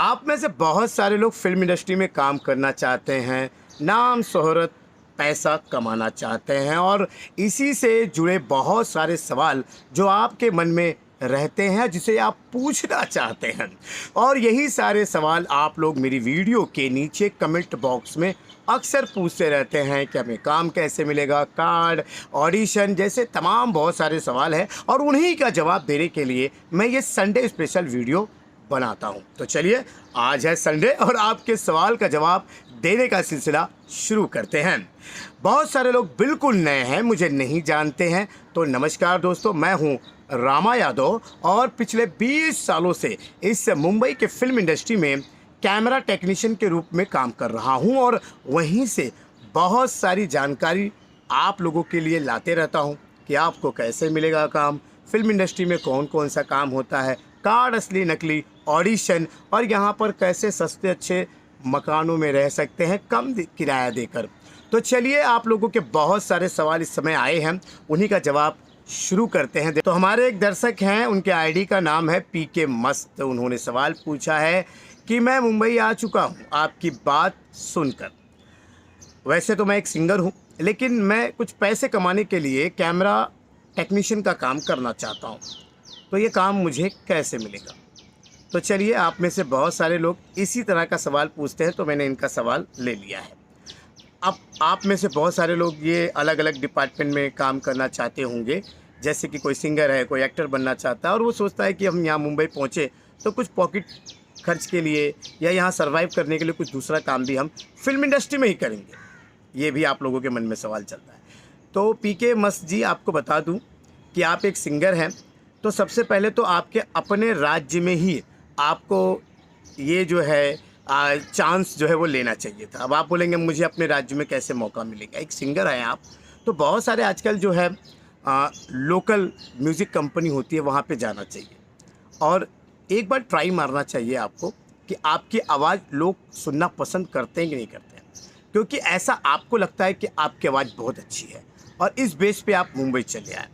आप में से बहुत सारे लोग फ़िल्म इंडस्ट्री में काम करना चाहते हैं, नाम शोहरत, पैसा कमाना चाहते हैं और इसी से जुड़े बहुत सारे सवाल जो आपके मन में रहते हैं, जिसे आप पूछना चाहते हैं। और यही सारे सवाल आप लोग मेरी वीडियो के नीचे कमेंट बॉक्स में अक्सर पूछते रहते हैं कि हमें काम कैसे मिलेगा, कार्ड, ऑडिशन जैसे तमाम बहुत सारे सवाल हैं और उन्हीं का जवाब देने के लिए मैं ये संडे स्पेशल वीडियो बनाता हूं। तो चलिए, आज है संडे और आपके सवाल का जवाब देने का सिलसिला शुरू करते हैं। बहुत सारे लोग बिल्कुल नए हैं, मुझे नहीं जानते हैं, तो नमस्कार दोस्तों, मैं हूं रामा यादव और पिछले 20 सालों से इस मुंबई के फिल्म इंडस्ट्री में कैमरा टेक्नीशियन के रूप में काम कर रहा हूं और वहीं से बहुत सारी जानकारी आप लोगों के लिए लाते रहता हूं कि आपको कैसे मिलेगा काम, फिल्म इंडस्ट्री में कौन कौन सा काम होता है, कार्ड असली नकली, ऑडिशन और यहाँ पर कैसे सस्ते अच्छे मकानों में रह सकते हैं कम किराया देकर। तो चलिए, आप लोगों के बहुत सारे सवाल इस समय आए हैं, उन्हीं का जवाब शुरू करते हैं। तो हमारे एक दर्शक हैं, उनके आईडी का नाम है पीके मस्त। उन्होंने सवाल पूछा है कि मैं मुंबई आ चुका हूं आपकी बात सुनकर। वैसे तो मैं एक सिंगर हूं, लेकिन मैं कुछ पैसे कमाने के लिए कैमरा टेक्नीशियन का काम करना चाहता हूं, तो ये काम मुझे कैसे मिलेगा? तो चलिए, आप में से बहुत सारे लोग इसी तरह का सवाल पूछते हैं, तो मैंने इनका सवाल ले लिया है। अब आप में से बहुत सारे लोग ये अलग अलग डिपार्टमेंट में काम करना चाहते होंगे, जैसे कि कोई सिंगर है, कोई एक्टर बनना चाहता है और वो सोचता है कि हम यहाँ मुंबई पहुँचे तो कुछ पॉकेट खर्च के लिए या यहाँ सर्वाइव करने के लिए कुछ दूसरा काम भी हम फिल्म इंडस्ट्री में ही करेंगे। ये भी आप लोगों के मन में सवाल चलता है। तो पीके मस्त जी, आपको बता दूँ कि आप एक सिंगर हैं, तो सबसे पहले तो आपके अपने राज्य में ही आपको ये जो है चांस जो है वो लेना चाहिए था। अब आप बोलेंगे मुझे अपने राज्य में कैसे मौका मिलेगा? एक सिंगर हैं आप, तो बहुत सारे आजकल जो है लोकल म्यूज़िक कंपनी होती है, वहाँ पे जाना चाहिए और एक बार ट्राई मारना चाहिए आपको कि आपकी आवाज़ लोग सुनना पसंद करते हैं कि नहीं करते हैं। क्योंकि ऐसा आपको लगता है कि आपकी आवाज़ बहुत अच्छी है और इस बेस पे आप मुंबई चले आए।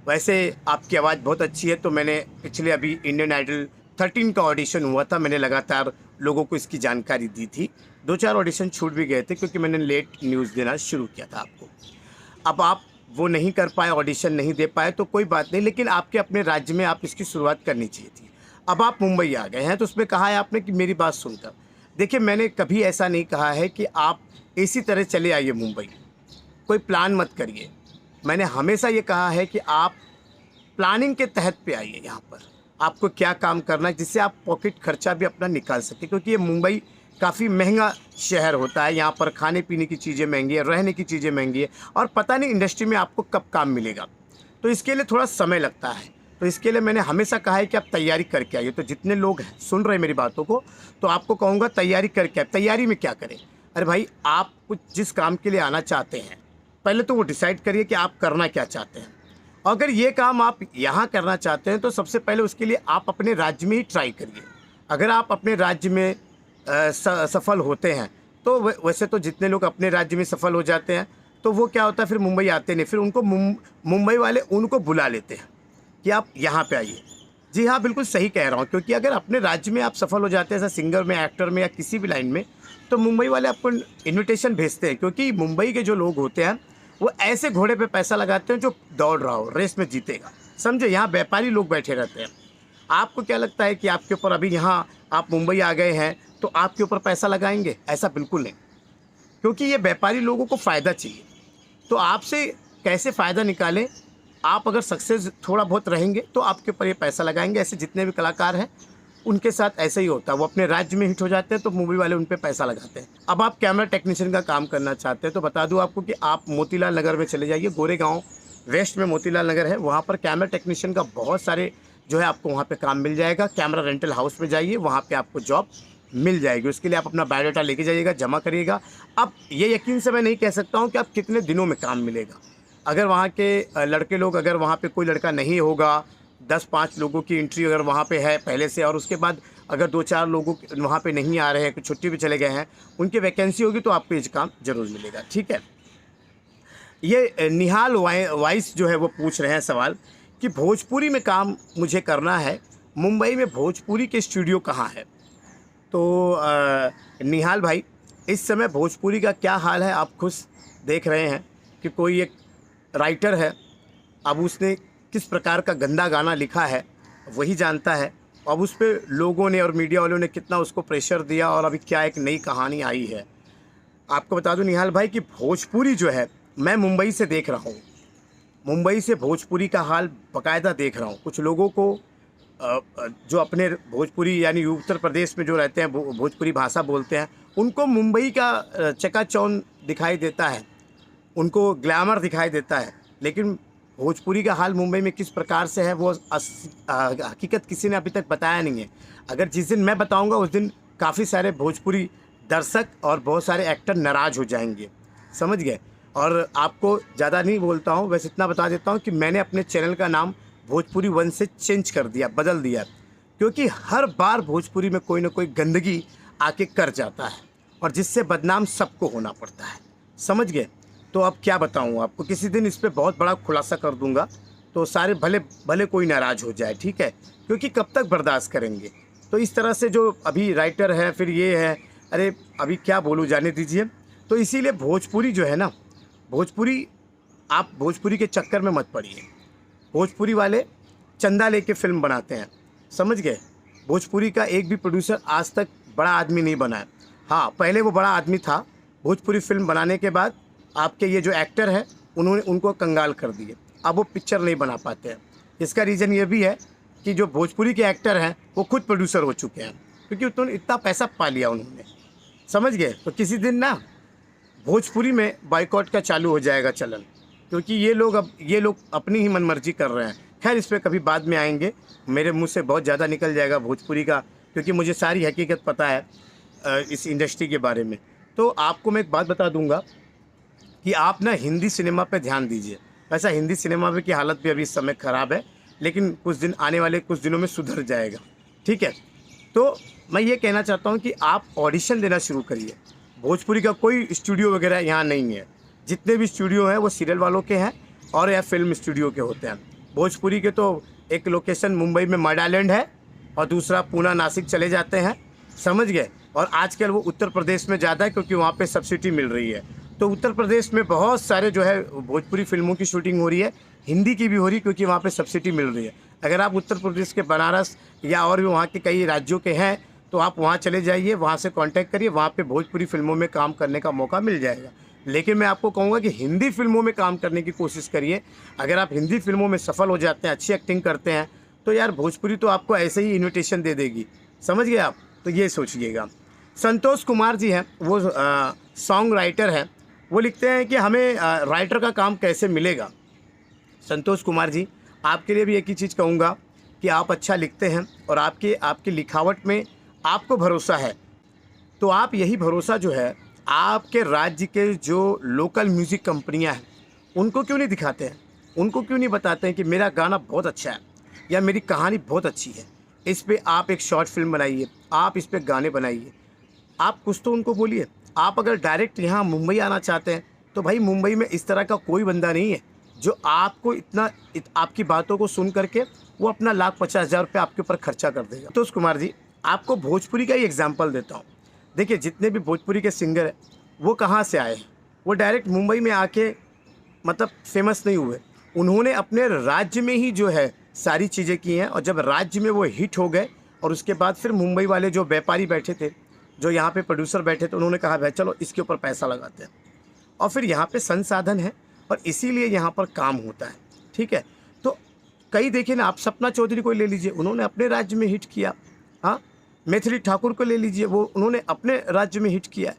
वैसे आपकी आवाज़ बहुत अच्छी है, तो मैंने पिछले अभी इंडियन आइडल 13 का ऑडिशन हुआ था, मैंने लगातार लोगों को इसकी जानकारी दी थी। 2-4 ऑडिशन छूट भी गए थे क्योंकि मैंने लेट न्यूज़ देना शुरू किया था आपको। अब आप वो नहीं कर पाए, ऑडिशन नहीं दे पाए, तो कोई बात नहीं, लेकिन आपके अपने राज्य में आप इसकी शुरुआत करनी चाहिए थी। अब आप मुंबई आ गए हैं, तो उसमें कहा है आपने कि मेरी बात सुनकर। देखिए, मैंने कभी ऐसा नहीं कहा है कि आप इसी तरह चले आइए मुंबई, कोई प्लान मत करिए। मैंने हमेशा ये कहा है कि आप प्लानिंग के तहत पे आइए। यहाँ पर आपको क्या काम करना है जिससे आप पॉकेट खर्चा भी अपना निकाल सकें, क्योंकि ये मुंबई काफ़ी महंगा शहर होता है। यहाँ पर खाने पीने की चीज़ें महंगी है, रहने की चीज़ें महंगी है और पता नहीं इंडस्ट्री में आपको कब काम मिलेगा, तो इसके लिए थोड़ा समय लगता है। तो इसके लिए मैंने हमेशा कहा है कि आप तैयारी करके आइए। तो जितने लोग सुन रहे हैं मेरी बातों को, तो आपको कहूँगा तैयारी करके आए। तैयारी में क्या करें? अरे भाई, आप कुछ जिस काम के लिए आना चाहते हैं, पहले तो वो डिसाइड करिए कि आप करना क्या चाहते हैं। अगर ये काम आप यहाँ करना चाहते हैं, तो सबसे पहले उसके लिए आप अपने राज्य में ही ट्राई करिए। अगर आप अपने राज्य में सफल होते हैं, तो वैसे तो जितने लोग अपने राज्य में सफल हो जाते हैं, तो वो क्या होता है, फिर मुंबई आते नहीं, फिर उनको मुंबई वाले उनको बुला लेते हैं कि आप यहाँ पे आइए। जी हाँ, बिल्कुल सही कह रहा हूँ, क्योंकि अगर अपने राज्य में आप सफल हो जाते हैं, ऐसा सिंगर में, एक्टर में या किसी भी लाइन में, तो मुंबई वाले आपको इन्विटेशन भेजते हैं। क्योंकि मुंबई के जो लोग होते हैं वो ऐसे घोड़े पे पैसा लगाते हैं जो दौड़ रहा हो, रेस में जीतेगा, समझे। यहाँ व्यापारी लोग बैठे रहते हैं। आपको क्या लगता है कि आपके ऊपर अभी यहाँ आप मुंबई आ गए हैं तो आपके ऊपर पैसा लगाएंगे? ऐसा बिल्कुल नहीं, क्योंकि ये व्यापारी लोगों को फ़ायदा चाहिए। तो आपसे कैसे फ़ायदा निकालें? आप अगर सक्सेस थोड़ा बहुत रहेंगे तो आपके ऊपर ये पैसा लगाएंगे। ऐसे जितने भी कलाकार हैं उनके साथ ऐसा ही होता है, वो अपने राज्य में हिट हो जाते हैं तो मूवी वाले उन पे पैसा लगाते हैं। अब आप कैमरा टेक्नीशियन का काम करना चाहते हैं, तो बता दूं आपको कि आप मोतीलाल नगर में चले जाइए। गोरेगांव वेस्ट में मोतीलाल नगर है, वहाँ पर कैमरा टेक्नीशियन का बहुत सारे जो है आपको वहाँ पे काम मिल जाएगा। कैमरा रेंटल हाउस में जाइए, वहाँ पे आपको जॉब मिल जाएगी। उसके लिए आप अपना बायोडाटा लेके जाइएगा, जमा करिएगा। अब ये यकीन से मैं नहीं कह सकता हूँ कि आप कितने दिनों में काम मिलेगा। अगर वहाँ के लड़के लोग, अगर वहाँ पे कोई लड़का नहीं होगा, 10-5 लोगों की एंट्री अगर वहाँ पे है पहले से, और उसके बाद अगर 2-4 लोगों वहाँ पे नहीं आ रहे हैं, कुछ छुट्टी पे चले गए हैं, उनकी वैकेंसी होगी, तो आपको ये काम ज़रूर मिलेगा। ठीक है। ये निहाल वाइस जो है वो पूछ रहे हैं सवाल कि भोजपुरी में काम मुझे करना है, मुंबई में भोजपुरी के स्टूडियो कहाँ है? तो निहाल भाई, इस समय भोजपुरी का क्या हाल है आप खुद देख रहे हैं कि कोई एक राइटर है, अब उसने किस प्रकार का गंदा गाना लिखा है वही जानता है। अब उस पे लोगों ने और मीडिया वालों ने कितना उसको प्रेशर दिया और अभी क्या एक नई कहानी आई है। आपको बता दूं निहाल भाई कि भोजपुरी जो है, मैं मुंबई से देख रहा हूँ, मुंबई से भोजपुरी का हाल बाकायदा देख रहा हूँ। कुछ लोगों को जो अपने भोजपुरी यानी उत्तर प्रदेश में जो रहते हैं भोजपुरी भाषा बोलते हैं, उनको मुंबई का चकाचौंध दिखाई देता है, उनको ग्लैमर दिखाई देता है। लेकिन भोजपुरी का हाल मुंबई में किस प्रकार से है वो हकीकत किसी ने अभी तक बताया नहीं है। अगर जिस दिन मैं बताऊंगा उस दिन काफ़ी सारे भोजपुरी दर्शक और बहुत सारे एक्टर नाराज़ हो जाएंगे, समझ गए। और आपको ज़्यादा नहीं बोलता हूँ, बस इतना बता देता हूँ कि मैंने अपने चैनल का नाम भोजपुरी वन से चेंज कर दिया, बदल दिया, क्योंकि हर बार भोजपुरी में कोई ना कोई गंदगी आके कर जाता है और जिससे बदनाम सबको होना पड़ता है, समझ गए। तो अब क्या बताऊँ आपको, किसी दिन इस पर बहुत बड़ा खुलासा कर दूंगा, तो सारे भले भले कोई नाराज़ हो जाए, ठीक है, क्योंकि कब तक बर्दाश्त करेंगे। तो इस तरह से जो अभी राइटर है, फिर ये है, अरे अभी क्या बोलूँ, जाने दीजिए। तो इसीलिए भोजपुरी जो है ना, भोजपुरी, आप भोजपुरी के चक्कर में मत पड़िए। भोजपुरी वाले चंदा लेके फिल्म बनाते हैं, समझ गए। भोजपुरी का एक भी प्रोड्यूसर आज तक बड़ा आदमी नहीं बना है। हाँ, पहले वो बड़ा आदमी था, भोजपुरी फिल्म बनाने के बाद आपके ये जो एक्टर है उन्होंने उनको कंगाल कर दिए, अब वो पिक्चर नहीं बना पाते हैं। इसका रीज़न ये भी है कि जो भोजपुरी के एक्टर हैं वो खुद प्रोड्यूसर हो चुके हैं, क्योंकि उन्होंने इतना पैसा पा लिया उन्होंने, समझ गए। तो किसी दिन ना भोजपुरी में बाइकआउट का चालू हो जाएगा चलन, क्योंकि ये लोग अपनी ही मनमर्जी कर रहे हैं। खैर, इस पर कभी बाद में आएंगे, मेरे मुंह से बहुत ज़्यादा निकल जाएगा भोजपुरी का, क्योंकि मुझे सारी हकीकत पता है इस इंडस्ट्री के बारे में। तो आपको मैं एक बात बता दूंगा कि आप ना हिंदी सिनेमा पे ध्यान दीजिए। वैसा हिंदी सिनेमा में की हालत भी अभी इस समय ख़राब है, लेकिन कुछ दिन आने वाले कुछ दिनों में सुधर जाएगा, ठीक है। तो मैं ये कहना चाहता हूँ कि आप ऑडिशन देना शुरू करिए। भोजपुरी का कोई स्टूडियो वगैरह यहाँ नहीं है, जितने भी स्टूडियो हैं वो सीरियल वालों के हैं और या फिल्म स्टूडियो के होते हैं। भोजपुरी के तो एक लोकेशन मुंबई में मर्डालैंड है और दूसरा पूना नासिक चले जाते हैं, समझ गए। और आजकल वो उत्तर प्रदेश में ज़्यादा है, क्योंकि वहाँ पे सब्सिडी मिल रही है। तो उत्तर प्रदेश में बहुत सारे जो है भोजपुरी फिल्मों की शूटिंग हो रही है, हिंदी की भी हो रही है, क्योंकि वहाँ पे सब्सिडी मिल रही है। अगर आप उत्तर प्रदेश के बनारस या और भी वहाँ के कई राज्यों के हैं तो आप वहाँ चले जाइए, वहाँ से कांटेक्ट करिए, वहाँ पे भोजपुरी फिल्मों में काम करने का मौका मिल जाएगा। लेकिन मैं आपको कहूँगा कि हिंदी फिल्मों में काम करने की कोशिश करिए। अगर आप हिंदी फिल्मों में सफल हो जाते हैं, अच्छी एक्टिंग करते हैं, तो यार भोजपुरी तो आपको ऐसे ही इन्विटेशन दे देगी, समझ गए आप। तो ये सोचिएगा। संतोष कुमार जी हैं, वो सॉन्ग राइटर हैं, वो लिखते हैं कि हमें राइटर का काम कैसे मिलेगा। संतोष कुमार जी, आपके लिए भी एक ही चीज़ कहूँगा कि आप अच्छा लिखते हैं और आपकी लिखावट में आपको भरोसा है, तो आप यही भरोसा जो है आपके राज्य के जो लोकल म्यूज़िक कंपनियां हैं उनको क्यों नहीं दिखाते हैं, उनको क्यों नहीं बताते हैं कि मेरा गाना बहुत अच्छा है या मेरी कहानी बहुत अच्छी है, इस पे आप एक शॉर्ट फिल्म बनाइए, आप इस पे गाने बनाइए। आप कुछ तो उनको बोलिए। आप अगर डायरेक्ट यहाँ मुंबई आना चाहते हैं तो भाई मुंबई में इस तरह का कोई बंदा नहीं है जो आपको आपकी बातों को सुन करके वो अपना 1,50,000 रुपये आपके ऊपर खर्चा कर देगा। तो कुमार जी, आपको भोजपुरी का ही एग्जाम्पल देता हूँ। देखिए, जितने भी भोजपुरी के सिंगर हैं वो कहाँ से आए हैं, वो डायरेक्ट मुंबई में आके मतलब फेमस नहीं हुए। उन्होंने अपने राज्य में ही जो है सारी चीज़ें की हैं, और जब राज्य में वो हिट हो गए और उसके बाद फिर मुंबई वाले जो व्यापारी बैठे थे, जो यहाँ पे प्रोड्यूसर बैठे थे, उन्होंने कहा भाई चलो इसके ऊपर पैसा लगाते हैं, और फिर यहाँ पे संसाधन है और इसीलिए यहाँ पर काम होता है, ठीक है। तो कई देखिए ना, आप सपना चौधरी को ले लीजिए, उन्होंने अपने राज्य में हिट किया। हाँ, मैथिली ठाकुर को ले लीजिए, वो उन्होंने अपने राज्य में हिट किया।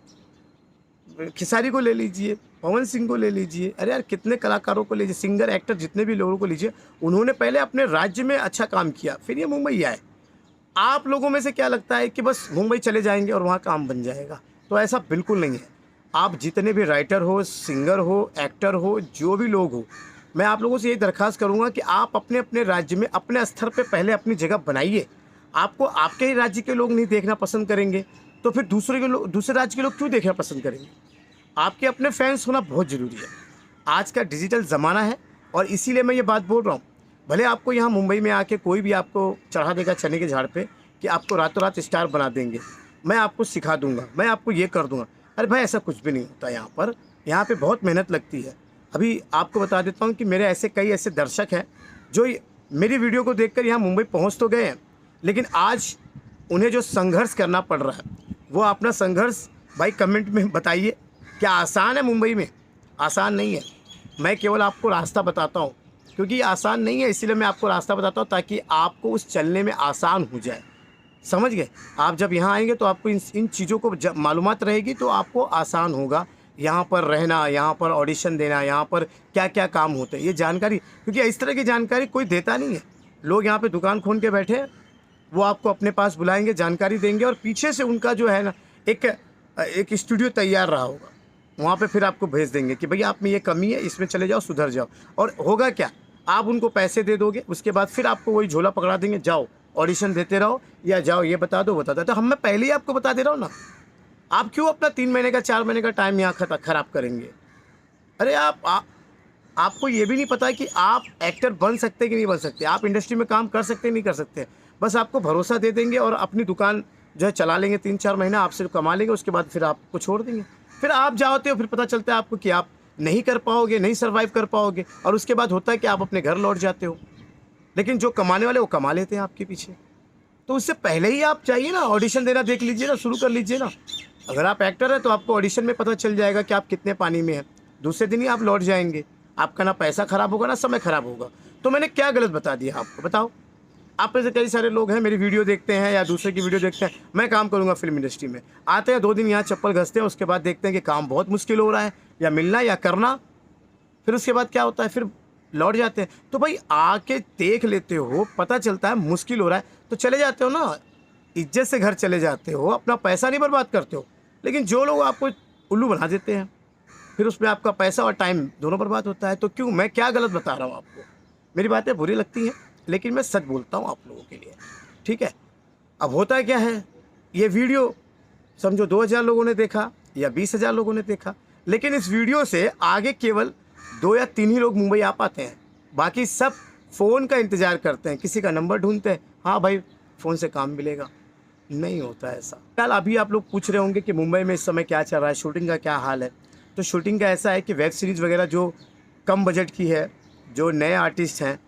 खेसारी को ले लीजिए, पवन सिंह को ले लीजिए, अरे यार कितने कलाकारों को लीजिए, सिंगर एक्टर जितने भी लोगों को लीजिए, उन्होंने पहले अपने राज्य में अच्छा काम किया, फिर ये मुंबई आए। आप लोगों में से क्या लगता है कि बस मुंबई चले जाएंगे और वहाँ काम बन जाएगा? तो ऐसा बिल्कुल नहीं है। आप जितने भी राइटर हो, सिंगर हो, एक्टर हो, जो भी लोग हो, मैं आप लोगों से यही दरख्वास्त करूँगा कि आप अपने अपने राज्य में अपने स्तर पर पहले अपनी जगह बनाइए। आपको आपके ही राज्य के लोग नहीं देखना पसंद करेंगे तो फिर दूसरे राज्य के लोग क्यों देखना पसंद करेंगे? आपके अपने फैंस होना बहुत ज़रूरी है। आज का डिजिटल ज़माना है और इसीलिए मैं ये बात बोल रहा हूँ। भले आपको यहाँ मुंबई में आके कोई भी आपको चढ़ा देगा चने के झाड़ पे कि आपको रातों रात स्टार बना देंगे, मैं आपको सिखा दूंगा, मैं आपको ये कर दूंगा। अरे भाई ऐसा कुछ भी नहीं होता यहाँ पर। यहाँ पे बहुत मेहनत लगती है। अभी आपको बता देता हूँ कि मेरे ऐसे कई ऐसे दर्शक हैं जो मेरी वीडियो को देखकर यहाँ मुंबई पहुँच तो गए हैं, लेकिन आज उन्हें जो संघर्ष करना पड़ रहा है वो अपना संघर्ष भाई कमेंट में बताइए। क्या आसान है मुंबई में? आसान नहीं है। मैं केवल आपको रास्ता बताता हूँ, क्योंकि ये आसान नहीं है, इसीलिए मैं आपको रास्ता बताता हूँ ताकि आपको उस चलने में आसान हो जाए। समझ गए? आप जब यहाँ आएंगे तो आपको इन चीज़ों को जब मालूमात रहेगी तो आपको आसान होगा यहाँ पर रहना, यहाँ पर ऑडिशन देना, यहाँ पर क्या क्या काम होते हैं, ये जानकारी। क्योंकि इस तरह की जानकारी कोई देता नहीं है। लोग यहाँ पे दुकान खोल के बैठे हैं, वो आपको अपने पास बुलाएंगे, जानकारी देंगे और पीछे से उनका जो है ना एक स्टूडियो तैयार रहा होगा, वहाँ पे फिर आपको भेज देंगे कि भैया आप में ये कमी है, इसमें चले जाओ, सुधर जाओ। और होगा क्या, आप उनको पैसे दे दोगे, उसके बाद फिर आपको वही झोला पकड़ा देंगे, जाओ ऑडिशन देते रहो या जाओ ये बता दो बता दो। तो मैं पहले ही आपको बता दे रहा हूँ ना, आप क्यों अपना 3 महीने का 4 महीने का टाइम यहाँ ख़राब करेंगे? अरे आपको ये भी नहीं पता कि आप एक्टर बन सकते कि नहीं बन सकते, आप इंडस्ट्री में काम कर सकते नहीं कर सकते। बस आपको भरोसा दे देंगे और अपनी दुकान जो है चला लेंगे, 3-4 महीना आपसे कमा लेंगे, उसके बाद फिर आपको छोड़ देंगे। फिर आप जाते हो, फिर पता चलता है आपको कि आप नहीं कर पाओगे, नहीं सर्वाइव कर पाओगे, और उसके बाद होता है कि आप अपने घर लौट जाते हो। लेकिन जो कमाने वाले वो कमा लेते हैं आपके पीछे। तो उससे पहले ही आप चाहिए ना, ऑडिशन देना देख लीजिए ना, शुरू कर लीजिए ना। अगर आप एक्टर हैं तो आपको ऑडिशन में पता चल जाएगा कि आप कितने पानी में हैं। दूसरे दिन ही आप लौट जाएंगे, आपका ना पैसा ख़राब होगा ना समय ख़राब होगा। तो मैंने क्या गलत बता दिया आपको? बताओ। आप में से कई सारे लोग हैं मेरी वीडियो देखते हैं या दूसरे की वीडियो देखते हैं, मैं काम करूंगा फिल्म इंडस्ट्री में, आते हैं 2 दिन यहाँ चप्पल घसते हैं, उसके बाद देखते हैं कि काम बहुत मुश्किल हो रहा है, या मिलना या करना। फिर उसके बाद क्या होता है, फिर लौट जाते हैं। तो भाई आके देख लेते हो, पता चलता है मुश्किल हो रहा है तो चले जाते हो ना, इज्जत से घर चले जाते हो, अपना पैसा नहीं बर्बाद करते हो। लेकिन जो लोग आपको उल्लू बना देते हैं, फिर उसमें आपका पैसा और टाइम दोनों बर्बाद होता है। तो क्यों, मैं क्या गलत बता रहा हूँ आपको? मेरी बातें बुरी लगती हैं लेकिन मैं सच बोलता हूँ आप लोगों के लिए, ठीक है? अब होता क्या है, ये वीडियो समझो 2000 लोगों ने देखा या 20,000 लोगों ने देखा, लेकिन इस वीडियो से आगे केवल 2 या 3 ही लोग मुंबई आ पाते हैं। बाकी सब फ़ोन का इंतज़ार करते हैं, किसी का नंबर ढूंढते हैं, हाँ भाई फ़ोन से काम मिलेगा। नहीं होता ऐसा। फिलहाल अभी आप लोग पूछ रहे होंगे कि मुंबई में इस समय क्या चल रहा है, शूटिंग का क्या हाल है। तो शूटिंग का ऐसा है कि वेब सीरीज़ वगैरह जो कम बजट की है, जो नए आर्टिस्ट हैं,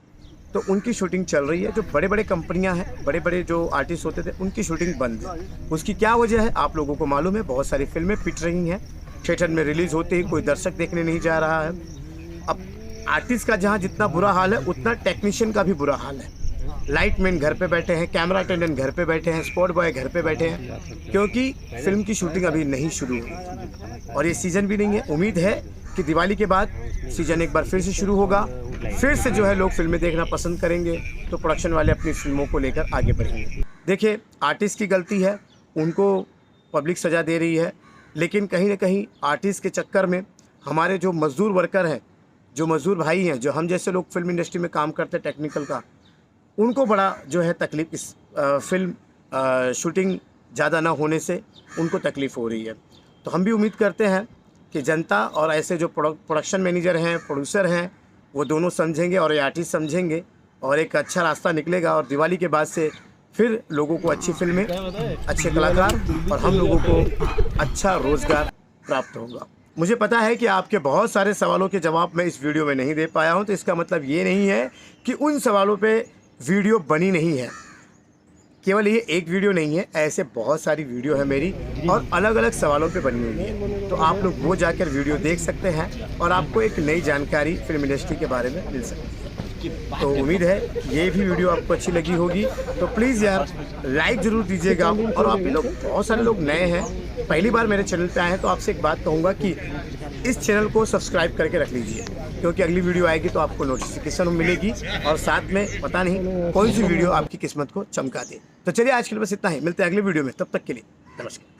तो उनकी शूटिंग चल रही है। जो बड़े बड़े कंपनियां हैं, बड़े बड़े जो आर्टिस्ट होते थे, उनकी शूटिंग बंद है। उसकी क्या वजह है आप लोगों को मालूम है, बहुत सारी फिल्में पिट रही हैं, थिएटर में रिलीज़ होते ही कोई दर्शक देखने नहीं जा रहा है। अब आर्टिस्ट का जहाँ जितना बुरा हाल है, उतना टेक्नीशियन का भी बुरा हाल है। लाइटमैन घर पे बैठे हैं, कैमरा अटेंडेंट घर पे बैठे हैं, स्पॉट बॉय घर पे बैठे हैं, क्योंकि फिल्म की शूटिंग अभी नहीं शुरू हुई और ये सीज़न भी नहीं है। उम्मीद है कि दिवाली के बाद सीज़न एक बार फिर से शुरू होगा, फिर से जो है लोग फिल्में देखना पसंद करेंगे, तो प्रोडक्शन वाले अपनी फिल्मों को लेकर आगे बढ़ेंगे। देखिए, आर्टिस्ट की गलती है, उनको पब्लिक सज़ा दे रही है, लेकिन कहीं ना कहीं आर्टिस्ट के चक्कर में हमारे जो मज़दूर वर्कर हैं, जो मज़दूर भाई हैं, जो हम जैसे लोग फिल्म इंडस्ट्री में काम करते हैं टेक्निकल का, उनको बड़ा जो है तकलीफ़, इस फिल्म शूटिंग ज़्यादा ना होने से उनको तकलीफ़ हो रही है। तो हम भी उम्मीद करते हैं कि जनता और ऐसे जो प्रोडक्शन मैनेजर हैं, प्रोड्यूसर हैं, वो दोनों समझेंगे और ये आर्टिस्ट समझेंगे और एक अच्छा रास्ता निकलेगा, और दिवाली के बाद से फिर लोगों को अच्छी फिल्में, अच्छे कलाकार और हम लोगों को अच्छा रोज़गार प्राप्त होगा। मुझे पता है कि आपके बहुत सारे सवालों के जवाब मैं इस वीडियो में नहीं दे पाया हूं, तो इसका मतलब ये नहीं है कि उन सवालों पे वीडियो बनी नहीं है। केवल ये एक वीडियो नहीं है, ऐसे बहुत सारी वीडियो है मेरी और अलग अलग सवालों पे बनी हुई है। तो आप लोग वो जाकर वीडियो देख सकते हैं और आपको एक नई जानकारी फिल्म इंडस्ट्री के बारे में मिल सकती है। तो उम्मीद है ये भी वीडियो आपको अच्छी लगी होगी, तो प्लीज़ यार लाइक ज़रूर दीजिएगा। और आप लोग, बहुत सारे लोग नए हैं, पहली बार मेरे चैनल पे आए हैं, तो आपसे एक बात कहूँगा कि इस चैनल को सब्सक्राइब करके रख लीजिए, क्योंकि अगली वीडियो आएगी तो आपको नोटिफिकेशन मिलेगी और साथ में पता नहीं कौन सी वीडियो आपकी किस्मत को चमका दे। तो चलिए आज के लिए बस इतना ही, मिलते हैं अगली वीडियो में, तब तक के लिए नमस्कार।